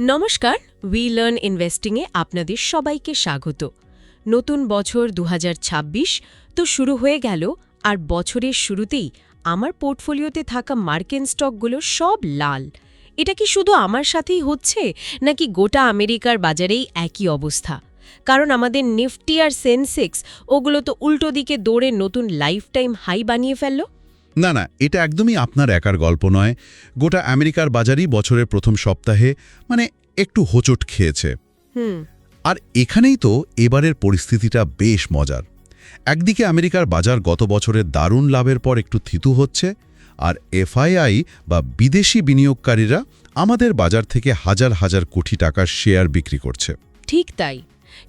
নমস্কার, we learn ইনভেস্টিংয়ে আপনাদের সবাইকে স্বাগত। নতুন বছর ২০২৬ তো শুরু হয়ে গেল, আর বছরের শুরুতেই আমার পোর্টফোলিওতে থাকা মার্কিন স্টকগুলো সব লাল। এটা কি শুধু আমার সাথেই হচ্ছে, নাকি গোটা আমেরিকার বাজারেই একই অবস্থা? কারণ আমাদের নিফটি আর সেন্সেক্স ওগুলো তো উল্টো দিকে দৌড়ে নতুন লাইফ টাইম হাই বানিয়ে ফেলল। না, এটা একদমই আপনার একার গল্প নয়। গোটা আমেরিকার বাজারই বছরের প্রথম সপ্তাহে একটু হোঁচট খেয়েছে। আর এখানেই তো এবারের পরিস্থিতিটা বেশ মজার। একদিকে আমেরিকার বাজার গত বছরের দারুণ লাভের পর একটু থিতু হচ্ছে, আর এফআইআই বা বিদেশি বিনিয়োগকারীরা আমাদের বাজার থেকে হাজার হাজার কোটি টাকার শেয়ার বিক্রি করছে। ঠিক তাই,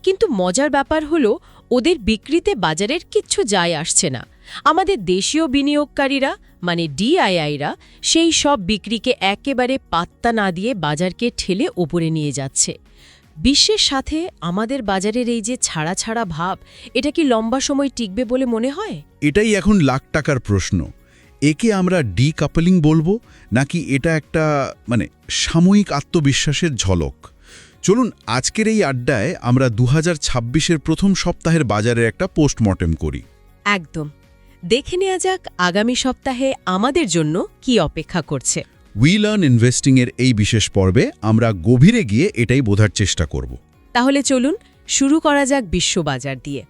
কিন্তু মজার ব্যাপার হলো ওদের বিক্রিতে বাজারের কিচ্ছু যায় আসছে না। আমাদের দেশীয় বিনিয়োগকারীরা ডিআইআইরা সেই সব বিক্রিকে একেবারে পাত্তা না দিয়ে বাজারকে ঠেলে ওপরে নিয়ে যাচ্ছে। বিশ্বের সাথে আমাদের বাজারের এই যে ছাড়া ছাড়া ভাব, এটা কি লম্বা সময় টিকবে বলে মনে হয়? এটাই এখন লাখ টাকার প্রশ্ন। একে আমরা ডিকাপলিং বলবো, নাকি এটা একটা সাময়িক আত্মবিশ্বাসের ঝলক? চলুন আজকের এই আড্ডায় আমরা ২০২৬-এর প্রথম সপ্তাহের বাজারের একটা পোস্টমর্টেম করি। একদম। দেখে নেওয়া যাক আগামী সপ্তাহে আমাদের জন্য কি অপেক্ষা করছে। উই লার্ন ইনভেস্টিংয়ের এই বিশেষ পর্বে আমরা গভীরে গিয়ে এটাই বোঝার চেষ্টা করব। তাহলে চলুন শুরু করা যাক বিশ্ববাজার দিয়ে।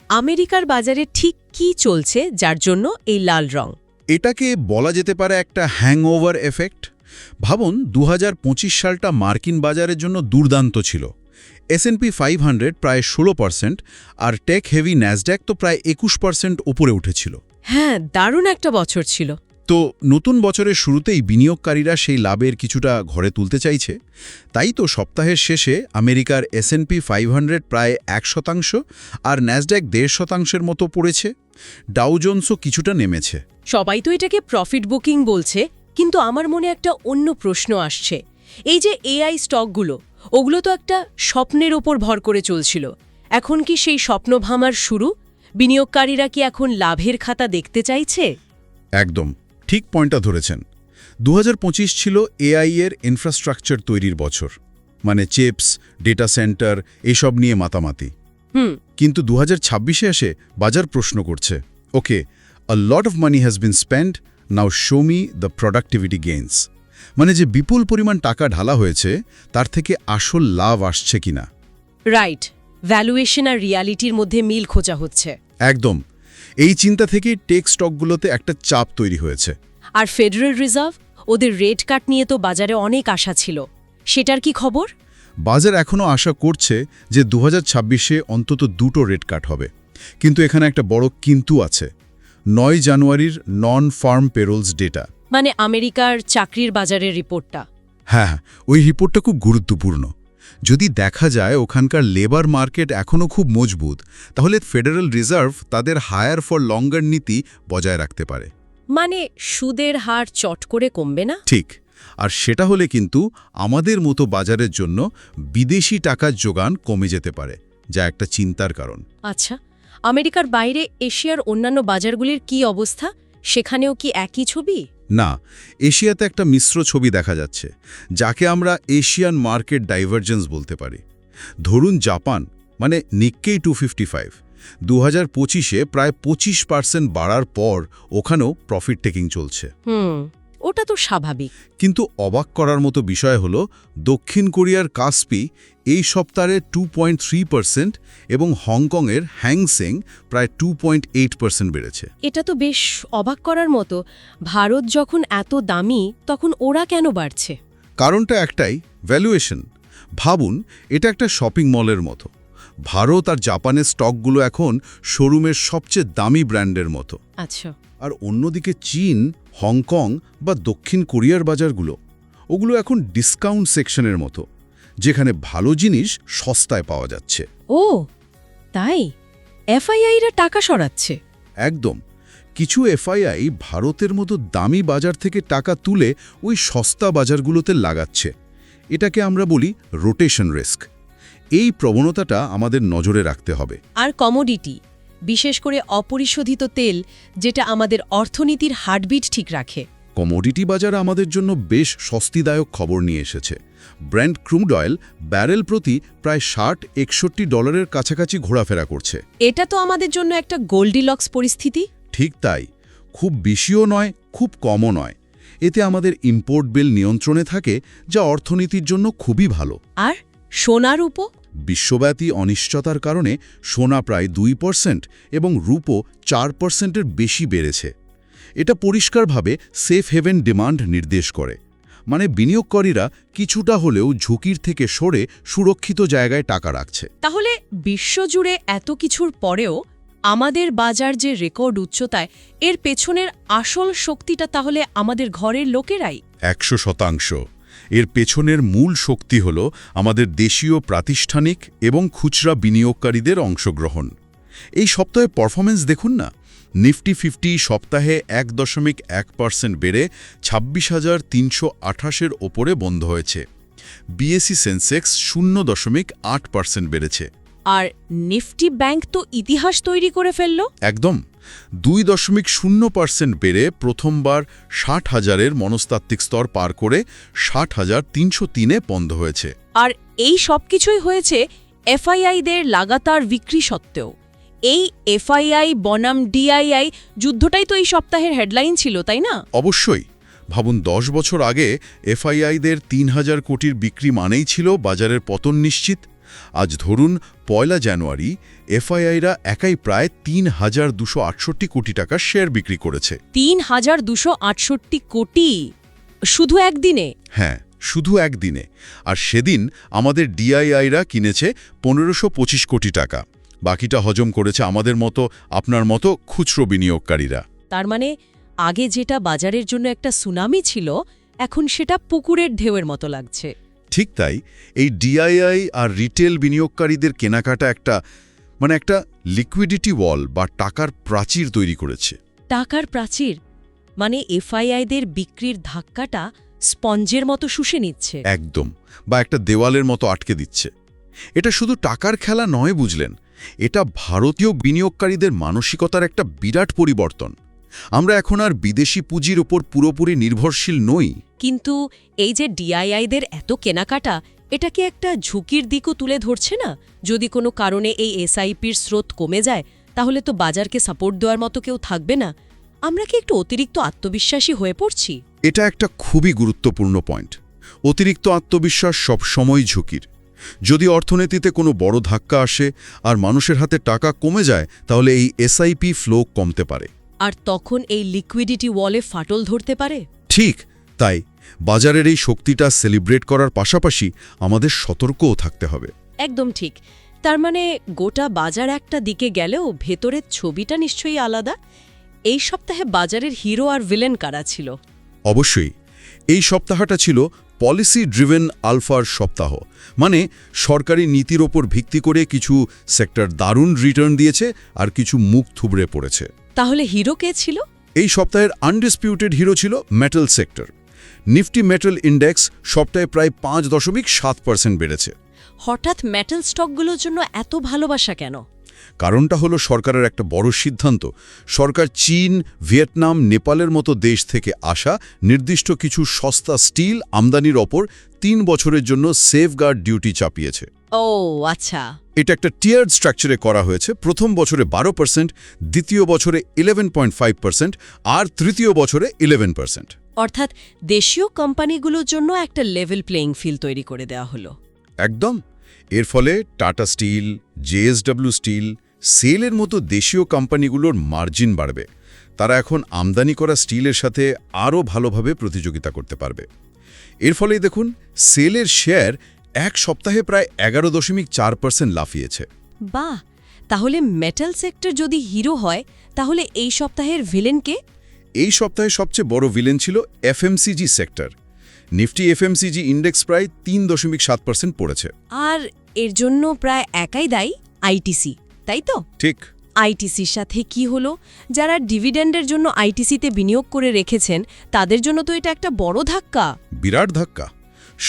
আমেরিকার বাজারে ঠিক কি চলছে যার জন্য এই লাল রং? এটাকে বলা যেতে পারে একটা হ্যাংওভার এফেক্ট। ভাবুন, ২০২৫ সালটা মার্কিন বাজারের জন্য দুর্দান্ত ছিল। S&P 500 প্রায় 16%, আর টেক হেভি ন্যাসড্যাক তো প্রায় 21% উপরে উঠেছিল। হ্যাঁ, দারুণ একটা বছর ছিল। তো নতুন বছরের শুরুতেই বিনিয়োগকারীরা সেই লাভের কিছুটা ঘরে তুলতে চাইছে। তাই তো সপ্তাহের শেষে আমেরিকার S&P 500 প্রায় 1%, আর ন্যাসড্যাক 1.5% মতো পড়েছে। ডাউ জোন্সও কিছুটা নেমেছে। সবাই তো এটাকে প্রফিট বুকিং বলছে, কিন্তু আমার মনে একটা অন্য প্রশ্ন আসছে। এই যে এআই স্টকগুলো, ওগুলো তো একটা স্বপ্নের ওপর ভর করে চলছিল। এখন কি সেই স্বপ্ন ভাঙার শুরু? বিনিয়োগকারীরা কি এখন লাভের খাতা দেখতে চাইছে? একদম ঠিক পয়েন্টটা ধরেছেন। ২০২৫ ছিল এআই এর ইনফ্রাস্ট্রাকচার তৈরির বছর, চিপস, ডেটা সেন্টার এসব নিয়ে মাতামাতি। কিন্তু ২০২৬-এ এসে বাজার প্রশ্ন করছে, okay, a lot of money has been spend, now show me the productivity gains. যে বিপুল পরিমাণ টাকা ঢালা হয়েছে, তার থেকে আসল লাভ আসছে কিনা। রাইট, ভ্যালুয়েশন আর রিয়ালিটির মধ্যে মিল খোঁজা হচ্ছে। একদম। এই চিন্তা থেকেই টেক স্টকগুলোতে একটা চাপ তৈরি হয়েছে। আর ফেডারেল রিজার্ভ, ওদের রেট কাট নিয়ে তো বাজারে অনেক আশা ছিল। সেটার কি খবর? বাজার এখনও আশা করছে যে ২০২৬-এ অন্তত 2টো রেট কাট হবে। কিন্তু এখানে একটা বড় কিন্তু আছে। ৯ জানুয়ারির নন ফার্ম পেরোলস ডেটা, আমেরিকার চাকরির বাজারের রিপোর্টটা। হ্যাঁ, ওই রিপোর্টটা খুব গুরুত্বপূর্ণ। যদি দেখা যায় ওখানকার লেবার মার্কেট এখনও খুব মজবুত, তাহলে ফেডারেল রিজার্ভ তাদের হায়ার ফর লঙ্গার নীতি বজায় রাখতে পারে। সুদের হার চট করে কমবে না? ঠিক। আর সেটা হলে কিন্তু আমাদের মতো বাজারের জন্য বিদেশি টাকার যোগান কমে যেতে পারে, যা একটা চিন্তার কারণ। আচ্ছা, আমেরিকার বাইরে এশিয়ার অন্যান্য বাজারগুলির কি অবস্থা? সেখানেও কি একই ছবি? না, এশিয়াতে একটা মিশ্র ছবি দেখা যাচ্ছে, যাকে আমরা এশিয়ান মার্কেট ডাইভারজেন্স বলতে পারি। ধরুন জাপান, নিক্কেই 255, ২০২৫-এ প্রায় 25% বাড়ার পর ওখানেও প্রফিট টেকিং চলছে। ওটা তো স্বাভাবিক। কিন্তু অবাক করার মতো বিষয় হলো, দক্ষিণ কোরিয়ার কাসপি এই সপ্তাহে 2.3% এবং হংকংয়ের হ্যাংসেং প্রায় 2.8% বেড়েছে। এটা তো বেশ অবাক করার মতো। ভারত যখন এত দামি, তখন ওরা কেন বাড়ছে? কারণটা একটাই, ভ্যালুয়েশন। ভাবুন, এটা একটা শপিং মলের মতো। ভারত আর জাপানের স্টকগুলো এখন শোরুমের সবচেয়ে দামি ব্র্যান্ডের মতো। আচ্ছা। আর অন্যদিকে চীন, হংকং বা দক্ষিণ কোরিয়ার বাজারগুলো, ওগুলো এখন ডিসকাউন্ট সেকশনের মতো, যেখানে ভালো জিনিস সস্তায় পাওয়া যাচ্ছে। ও তাই? এফআইআইরা টাকা সরাচ্ছে? একদম। কিছু এফআইআই ভারতের মতো দামি বাজার থেকে টাকা তুলে ওই সস্তা বাজারগুলোতে লাগাচ্ছে। এটাকে আমরা বলি রোটেশন রিস্ক। এই প্রবণতাটা আমাদের নজরে রাখতে হবে। আর কমোডিটি, বিশেষ করে অপরিশোধিত তেল, যেটা আমাদের অর্থনীতির হার্টবিট ঠিক রাখে, কমোডিটি বাজার আমাদের জন্য বেশ স্বস্তিদায়ক খবর নিয়ে এসেছে। ব্র্যান্ড ক্রুড অয়েল ব্যারেল প্রতি প্রায় $60-61 কাছাকাছি ঘোরাফেরা করছে। এটা তো আমাদের জন্য একটা গোল্ডিলক্স পরিস্থিতি। ঠিক তাই, খুব বেশিও নয়, খুব কমও নয়। এতে আমাদের ইম্পোর্ট বিল নিয়ন্ত্রণে থাকে, যা অর্থনীতির জন্য খুবই ভালো। আর সোনার উপর? বিশ্বব্যাপী অনিশ্চয়তার কারণে সোনা প্রায় 2% এবং রূপো 4%-এর বেশি বেড়েছে। এটা পরিষ্কারভাবে সেফ হেভেন ডিমান্ড নির্দেশ করে, মানে বিনিয়োগকারীরা কিছুটা হলেও ঝুঁকির থেকে সরে সুরক্ষিত জায়গায় টাকা রাখছে। তাহলে বিশ্বজুড়ে এত কিছুর পরেও আমাদের বাজার যে রেকর্ড উচ্চতায়, এর পেছনের আসল শক্তিটা তাহলে আমাদের ঘরের লোকেরাই? 100%। এর পেছনের মূল শক্তি হল আমাদের দেশীয় প্রাতিষ্ঠানিক এবং খুচরা বিনিয়োগকারীদের অংশগ্রহণ। এই সপ্তাহে পারফরমেন্স দেখুন না। নিফটি 50 সপ্তাহে 1.1% বেড়ে 26,328-এর ওপরে বন্ধ হয়েছে। বিএসই সেন্সেক্স 0.8% বেড়েছে। আর নিফটি ব্যাংক তো ইতিহাস তৈরি করে ফেলল। একদম, 2.0% বেড়ে প্রথমবার 60,000-এর মনস্তাত্ত্বিক স্তর পার করে 60,303-এ বন্ধ হয়েছে। আর এই সব কিছুই হয়েছে এফআইআইদের লাগাতার বিক্রি সত্ত্বেও। এই এফআইআই বনাম ডিআইআই যুদ্ধটাই তো এই সপ্তাহের হেডলাইন ছিল, তাই না? অবশ্যই। ভাবুন, 10 বছর আগে এফআইআইদের 3,000 কোটির বিক্রি মানেই ছিল বাজারের পতন নিশ্চিত। আজ ধরুন 1 জানুয়ারি এফআইআইরা একাই প্রায় 3,268 কোটি টাকার শেয়ার বিক্রি করেছে। 3,268 কোটি শুধু একদিনে? হ্যাঁ, শুধু একদিনে। আর সেদিন আমাদের ডিআইআইরা কিনেছে 1,525 কোটি টাকা। বাকিটা হজম করেছে আমাদের মতো, আপনার মতো খুচরো বিনিয়োগকারীরা। তার মানে আগে যেটা বাজারের জন্য একটা সুনামি ছিল, এখন সেটা পুকুরের ঢেউয়ের মতো লাগছে। ঠিক তাই। এই ডিআইআই আর রিটেল বিনিয়োগকারীদের কেনাকাটা একটা লিকুইডিটি ওয়াল বা টাকার প্রাচীর তৈরি করেছে। টাকার প্রাচীর মানে এফআইআইদের বিক্রির ধাক্কাটা স্পঞ্জের মতো শুষে নিচ্ছে। একদম, বা একটা দেওয়ালের মতো আটকে দিচ্ছে। এটা শুধু টাকার খেলা নয়, বুঝলেন, এটা ভারতীয় বিনিয়োগকারীদের মানসিকতার একটা বিরাট পরিবর্তন। আমরা এখন আর বিদেশি পুঁজির ওপর পুরোপুরি নির্ভরশীল নই। কিন্তু এই যে ডিআইআইদের এত কেনাকাটা, এটা কি একটা ঝুঁকির দিকও তুলে ধরছে না? যদি কোনো কারণে এই এসআইপির স্রোত কমে যায়, তাহলে তো বাজারকে সাপোর্ট দেওয়ার মতো কেউ থাকবে না। আমরা কি একটু অতিরিক্ত আত্মবিশ্বাসী হয়ে পড়ছি? এটা একটা খুবই গুরুত্বপূর্ণ পয়েন্ট। অতিরিক্ত আত্মবিশ্বাস সব সময় ঝুঁকির। যদি অর্থনীতিতে কোনো বড় ধাক্কা আসে আর মানুষের হাতে টাকা কমে যায়, তাহলে এই এসআইপি ফ্লো কমতে পারে। আর তখন এই লিকুইডিটি ওয়ালে ফাটল ধরতে পারে। ঠিক তাই, বাজারের এই শক্তিটা সেলিব্রেট করার পাশাপাশি আমাদের সতর্কও থাকতে হবে। একদম ঠিক। তার মানে গোটা বাজার একটা দিকে গেলেও ভেতরের ছবিটা নিশ্চয়ই আলাদা। এই সপ্তাহে বাজারের হিরো আর ভিলেন কারা ছিল? অবশ্যই, এই সপ্তাহটা ছিল পলিসি ড্রিভেন আলফার সপ্তাহ। মানে সরকারি নীতির ওপর ভিত্তি করে কিছু সেক্টর দারুণ রিটার্ন দিয়েছে আর কিছু মুখ থুবড়ে পড়েছে। তাহলে হিরো কে ছিল? এই সপ্তাহের আনডিসপিউটেড হিরো ছিল metal sector. Nifty metal index সপ্তাহে প্রায় 5.7% বেড়েছে। হঠাৎ মেটাল স্টকগুলোর জন্য এত ভালোবাসা কেন? কারণটা হলো সরকারের একটা বড় সিদ্ধান্ত। সরকার চীন, ভিয়েতনাম, নেপালের মতো দেশ থেকে আসা নির্দিষ্ট কিছু সস্তা স্টিল আমদানির ওপর 3 বছরের জন্য সেফগার্ড ডিউটি চাপিয়েছে। ও আচ্ছা। এটা একটা টিয়ার্ড স্ট্রাকচারে করা হয়েছে। প্রথম বছরে 12%, দ্বিতীয় বছরে 11.5% আর তৃতীয় বছরে 11%। অর্থাৎ দেশীয় কোম্পানিগুলোর জন্য একটা লেভেল প্লেইং ফিল্ড তৈরি করে দেওয়া হলো। একদম। এর ফলে টাটা স্টিল, জেএসডব্লিউ স্টিল, সেলের মতো দেশীয় কোম্পানিগুলোর মার্জিন বাড়বে। তারা এখন আমদানি করা স্টিলের সাথে আরও ভালোভাবে প্রতিযোগিতা করতে পারবে। এর ফলেই দেখুন, সেলের শেয়ার এক সপ্তাহে প্রায় 11.4% লাফিয়েছে। বাহ, তাহলে মেটাল সেক্টর যদি হিরো হয়, তাহলে এই সপ্তাহের ভিলেনকে? এই সপ্তাহে সবচেয়ে বড় ভিলেন ছিল FMCG sector. Nifty FMCG index প্রায় 3.7% পড়েছে। আর এর জন্য প্রায় একাই দায়ী আইটিসি, তাই তো? ঠিক। আইটিসির সাথে কি হলো? যারা ডিভিডেন্ডের জন্য আইটিসিতে বিনিয়োগ করে রেখেছেন, তাদের জন্য তো এটা একটা বড় ধাক্কা। বিরাট ধাক্কা।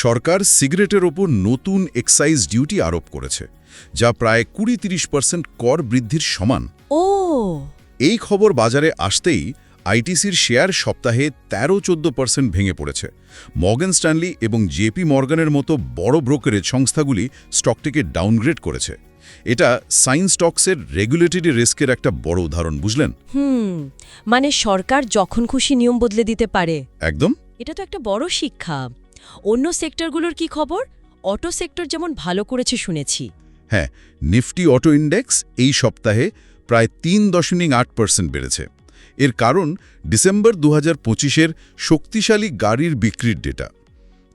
সরকার সিগারেটের ওপর নতুন এক্সাইজ ডিউটি আরোপ করেছে, যা প্রায় 20-30% কর বৃদ্ধির সমান। ও, এই খবর বাজারে আসতেই আইটিসির শেয়ার সপ্তাহে 13-14% ভেঙে পড়েছে। মর্গান স্ট্যানলি এবং জেপি মর্গানের মতো বড় ব্রোকারেজ সংস্থাগুলি স্টকটিকে ডাউনগ্রেড করেছে। এটা সাইন স্টকসের রেগুলেটরি রিস্কের একটা বড় উদাহরণ, বুঝলেন? মানে সরকার যখন খুশি নিয়ম বদলে দিতে পারে। একদম। এটা তো একটা বড় শিক্ষা। অন্য সেক্টরগুলোর কি খবর? অটো সেক্টর যেমন ভালো করেছে শুনেছি। হ্যাঁ, নিফটি অটো ইন্ডেক্স এই সপ্তাহে প্রায় 3.8% বেড়েছে। এর কারণ ডিসেম্বর 2025-এর শক্তিশালী গাড়ির বিক্রির ডেটা।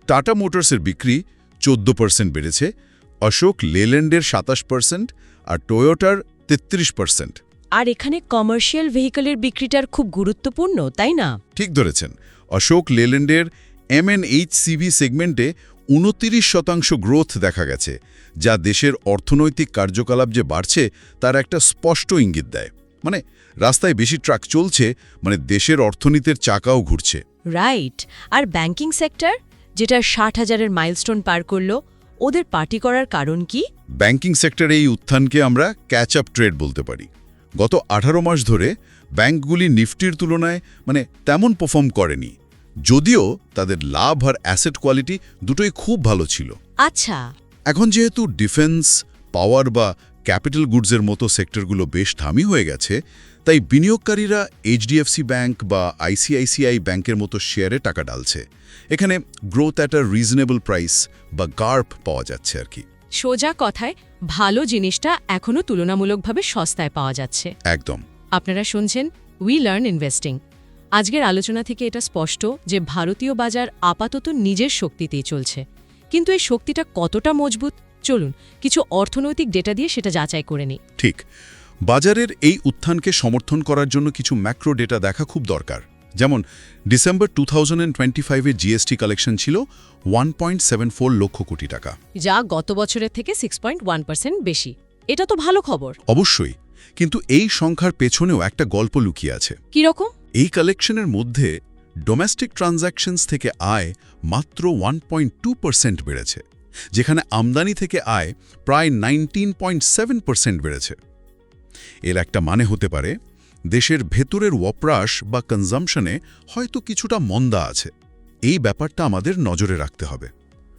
টাটা মোটরসের বিক্রি 14% বেড়েছে, অশোক লেল্যান্ডের 27% আর টয়োটার 33%। আর এখানে কমার্শিয়াল ভেহিকলের বিক্রিটার খুব গুরুত্বপূর্ণ, তাই না? ঠিক ধরেছেন। অশোক লেল্যান্ডের এমএনএইচসিভি সেগমেন্টে 29% গ্রোথ দেখা গেছে, যা দেশের অর্থনৈতিক কার্যকলাপ যে বাড়ছে তার একটা স্পষ্ট ইঙ্গিত দেয়। মানে রাস্তায় বেশি ট্রাক চলছে, মানে দেশের অর্থনীতির চাকাও ঘুরছে। রাইট। আর ব্যাংকিং সেক্টর, যেটা 60,000-এর মাইলস্টোন পার করল, ওদের পার্টি করার কারণ কি? ব্যাংকিং সেক্টরে এই উত্থানকে আমরা ক্যাচ আপ ট্রেড বলতে পারি। গত 18 মাস ধরে ব্যাংকগুলি নিফটির তুলনায় তেমন পারফর্ম করেনি, যদিও তাদের লাভ আর অ্যাসেট কোয়ালিটি দুটোই খুব ভালো ছিল। আচ্ছা। এখন যেহেতু ডিফেন্স, পাওয়ার বা ক্যাপিটাল গুডসের মতো সেক্টরগুলো বেশ দামি হয়ে গেছে, তাই বিনিয়োগকারীরা এইচডিএফসি ব্যাংক বা আইসিআইসিআই ব্যাংকের মতো শেয়ারে টাকা ডালছে। এখানে growth at a reasonable price বা গার্প পাওয়া যাচ্ছে আর কি। সোজা কথায় ভালো জিনিসটা এখনও তুলনামূলকভাবে সস্তায় পাওয়া যাচ্ছে। একদম। আপনারা শুনছেন উই লার্ন ইনভেস্টিং। আজকের আলোচনা থেকে এটা স্পষ্ট যে ভারতীয় বাজার আপাতত নিজের শক্তিতেই চলছে, কিন্তু এই শক্তিটা কতটা মজবুত, চলুন কিছু অর্থনৈতিক ডেটা দিয়ে সেটা যাচাই করে নিই। ঠিক। বাজারের এই উত্থানকে সমর্থন করার জন্য কিছু ম্যাক্রো ডেটা দেখা খুব দরকার। যেমন ডিসেম্বর 2025-এ জিএসটি কালেকশন ছিল 1.74 লক্ষ কোটি টাকা, যা গত বছরের থেকে 6.1% বেশি। এটা তো ভালো খবর। অবশ্যই, কিন্তু এই সংখ্যার পেছনেও একটা গল্প লুকিয়ে আছে। কিরকম? এই কালেকশনের মধ্যে ডোমেস্টিক ট্রানজ্যাকশনস থেকে আয় মাত্র 1.2% বেড়েছে, যেখানে আমদানি থেকে আয় প্রায় 19.7% বেড়েছে। এর একটা মানে হতে পারে দেশের ভেতরের ওয়াপ্রাস বা কনজাম্পশনে হয়তো কিছুটা মন্দা আছে। এই ব্যাপারটা আমাদের নজরে রাখতে হবে।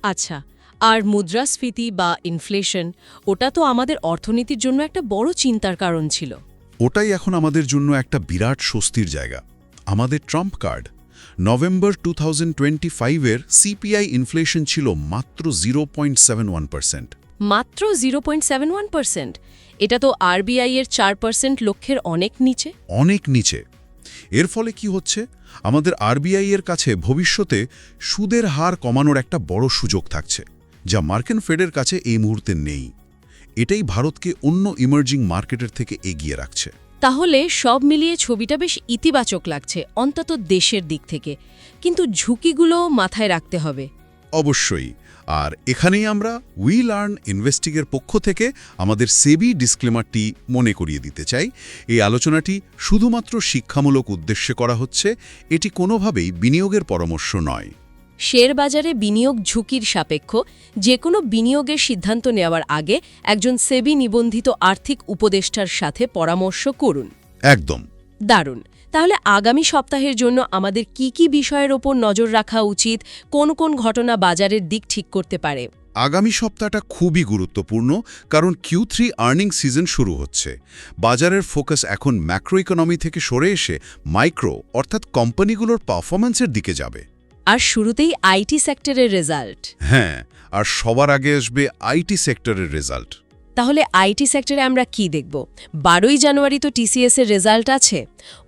আচ্ছা, আর মুদ্রাস্ফীতি বা ইনফ্লেশন, ওটা তো আমাদের অর্থনীতির জন্য একটা বড় চিন্তার কারণ ছিল। ওটাই এখন আমাদের জন্য একটা বিরাট স্বস্তির জায়গা। আমাদের ট্রাম্প কার্ড। নভেম্বর 2025-এর সিপিআই ইনফ্লেশন ছিল মাত্র 0.71%। মাত্র 0.71%? এটা তো আরবিআই-এর 4% লক্ষ্যের অনেক নিচে। অনেক নিচে। এর ফলে কি হচ্ছে? আমাদের আরবিআই-এর কাছে ভবিষ্যতে সুদের হার কমানোর একটা বড় সুযোগ থাকছে, যা মার্কিন ফেডের কাছে এই মুহূর্তে নেই। এটাই ভারতকে অন্য ইমার্জিং মার্কেটের থেকে এগিয়ে রাখছে। তাহলে সব মিলিয়ে ছবিটা বেশ ইতিবাচক লাগছে, অন্তত দেশের দিক থেকে। কিন্তু ঝুঁকিগুলো মাথায় রাখতে হবে। অবশ্যই। আর এখানেই আমরা উই লার্ন ইনভেস্টিংয়ের পক্ষ থেকে আমাদের সেবি ডিসক্লেমারটি মনে করিয়ে দিতে চাই। এই আলোচনাটি শুধুমাত্র শিক্ষামূলক উদ্দেশ্যে করা হচ্ছে, এটি কোনোভাবেই বিনিয়োগের পরামর্শ নয়। শেয়ার বাজারে বিনিয়োগ ঝুঁকির সাপেক্ষ। যে কোনো বিনিয়োগের সিদ্ধান্ত নেওয়ার আগে একজন সেবি নিবন্ধিত আর্থিক উপদেষ্টার সাথে পরামর্শ করুন। একদম। দারুণ। তাহলে আগামী সপ্তাহের জন্য আমাদের কি কি বিষয়ের ওপর নজর রাখা উচিত? কোন কোন ঘটনা বাজারের দিক ঠিক করতে পারে? আগামী সপ্তাহটা খুবই গুরুত্বপূর্ণ, কারণ Q3 আর্নিং সিজন শুরু হচ্ছে। বাজারের ফোকাস এখন ম্যাক্রো ইকোনমি থেকে সরে এসে মাইক্রো অর্থাৎ কোম্পানিগুলোর পারফরম্যান্সের দিকে যাবে। আর শুরুতেই আইটি সেক্টরের রেজাল্ট। হ্যাঁ, আর সবার আগে আসবে আইটি সেক্টরের রেজাল্ট। তাহলে আইটি সেক্টরে আমরা কি দেখব? 12ই জানুয়ারি তো টিসিএস এর রেজাল্ট আছে।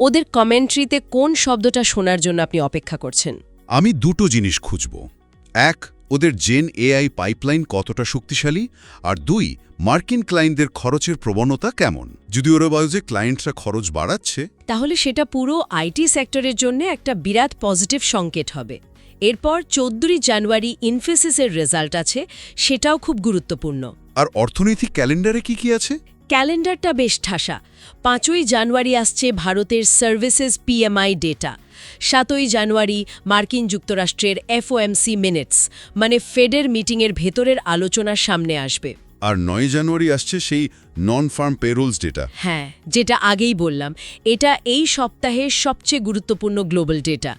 ওদের কমেন্ট্রিতে কোন শব্দটা শোনার জন্য আপনি অপেক্ষা করছেন? আমি দুটো জিনিস খুঁজব। এক, ওদের জেন এআই পাইপলাইন কতটা শক্তিশালী, আর দুই, মার্কিন ক্লায়েন্টদের খরচের প্রবণতা কেমন। যদি ওরা বলে যে ক্লায়েন্টরা খরচ বাড়াচ্ছে, তাহলে সেটা পুরো আইটি সেক্টরের জন্য একটা বিরাট পজিটিভ সংকেত হবে। এরপর 14ই জানুয়ারি ইনফোসিসের রেজাল্ট আছে, সেটাও খুব গুরুত্বপূর্ণ। আর অর্থনৈতিক ক্যালেন্ডারে কি কি আছে? ক্যালেন্ডারটা বেশ ঠাসা। 5ই জানুয়ারি আসছে ভারতের সার্ভিসেস পিএমআই ডেটা। 7ই জানুয়ারি মার্কিন যুক্তরাষ্ট্রের এফওএমসি মিনিটস, মানে ফেডের মিটিংয়ের ভেতরের আলোচনা সামনে আসবে। আর 9 জানুয়ারি আসছে সেই নন ফার্ম পেরোলস ডেটা। হ্যাঁ, যেটা আগেই বললাম, এটা এই সপ্তাহের সবচেয়ে গুরুত্বপূর্ণ গ্লোবাল ডেটা।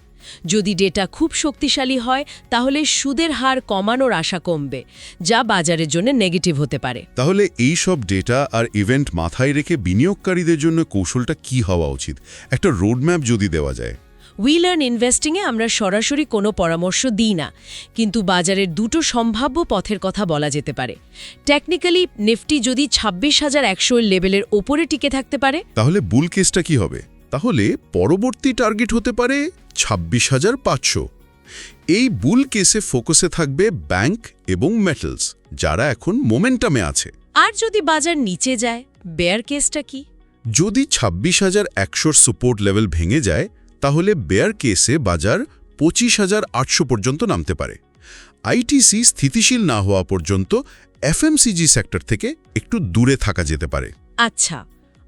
যদি ডেটা খুব শক্তিশালী হয় তাহলে সুদের হার কমানোর আশা কমবে, যা বাজারের জন্য নেগেটিভ হতে পারে। তাহলে এই সব ডেটা আর ইভেন্ট মাথায় রেখে বিনিয়োগকারীদের জন্য কৌশলটা কি হওয়া উচিত, একটা রোডম্যাপ যদি দেওয়া যায়। উই লার্ন ইনভেস্টিংয়ে আমরা সরাসরি কোনো পরামর্শ দিই না, কিন্তু বাজারের দুটো সম্ভাব্য পথের কথা বলা যেতে পারে। টেকনিক্যালি নিফটি যদি 26,100 লেভেলের ওপরে টিকে থাকতে পারে, তাহলে বুল কেসটা কি হবে? তাহলে পরবর্তী টার্গেট হতে পারে 26,500। এই বুল কেসে ফোকাসে থাকবে ব্যাংক এবং মেটালস, যারা এখন মোমেন্টামে আছে। আর যদি বাজার নিচে যায়, বেয়ার কেসটা কি? যদি 26,100 সাপোর্ট লেভেল ভেঙে যায়, তাহলে বেয়ার কেসে বাজার 25,800 পর্যন্ত নামতে পারে। আইটিসি স্থিতিশীল না হওয়া পর্যন্ত এফএমসিজি সেক্টর থেকে একটু দূরে থাকা যেতে পারে। আচ্ছা,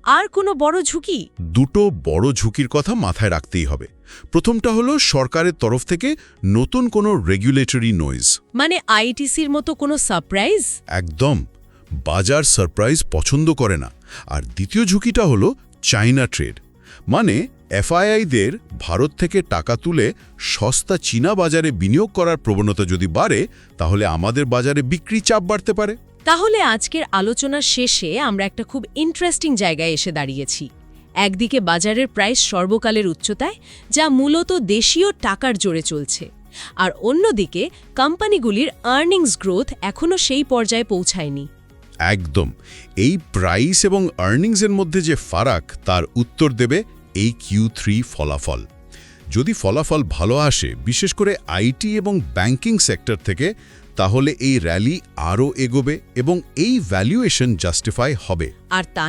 আর কোনো বড় ঝুঁকি? দুটো বড় ঝুঁকির কথা মাথায় রাখতেই হবে। প্রথমটা হলো সরকারের তরফ থেকে নতুন কোনো রেগুলেটরি নয়েজ, মানে আইটিসির মতো কোনো সারপ্রাইজ? একদম, বাজার সারপ্রাইজ পছন্দ করে না। আর দ্বিতীয় ঝুঁকিটা হলো চাইনা ট্রেড, মানে এফআইআইদের ভারত থেকে টাকা তুলে সস্তা চীনা বাজারে বিনিয়োগ করার প্রবণতা যদি বাড়ে, তাহলে আমাদের বাজারে বিক্রি চাপ বাড়তে পারে। তাহলে আজকের আলোচনার শেষে আমরা একটা খুব ইন্টারেস্টিং জায়গায় এসে দাঁড়িয়েছি। একদিকে বাজারের প্রাইস সর্বকালের উচ্চতায়, যা মূলত দেশীয় টাকার জোরে চলছে, আর অন্যদিকে কোম্পানিগুলির আর্নিংস গ্রোথ এখনও সেই পর্যায়ে পৌঁছায়নি। একদম, এই প্রাইস এবং আর্নিংসের মধ্যে যে ফারাক, তার উত্তর দেবে এই Q3 ফলাফল। যদি ফলাফল ভালো আসে, বিশেষ করে আইটি এবং ব্যাংকিং সেক্টর থেকে, তাহলে এই র্যালি আরও এগোবে এবং এই ভ্যালুয়েশন জাস্টিফাই হবে। আর তা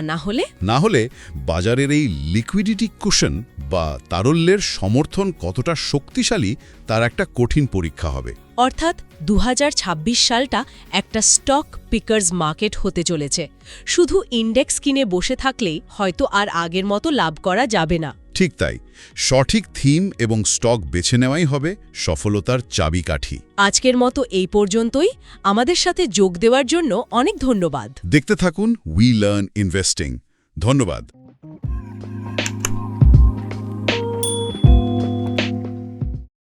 না হলে বাজারের এই লিকুইডিটি কুশন বা তারল্যের সমর্থন কতটা শক্তিশালী, তার একটা কঠিন পরীক্ষা হবে। অর্থাৎ 2026 সালটা একটা স্টক পিকার্স মার্কেট হতে চলেছে। শুধু ইন্ডেক্স কিনে বসে থাকলেই হয়তো আর আগের মতো লাভ করা যাবে না। ঠিক তাই, সঠিক থিম এবং স্টক বেছে নেওয়াই হবে সফলতার চাবিকাঠি। আজকের মতো এই পর্যন্তই। আমাদের সাথে যোগ দেওয়ার জন্য অনেক ধন্যবাদ। দেখতে থাকুন উই লার্ন ইনভেস্টিং। ধন্যবাদ।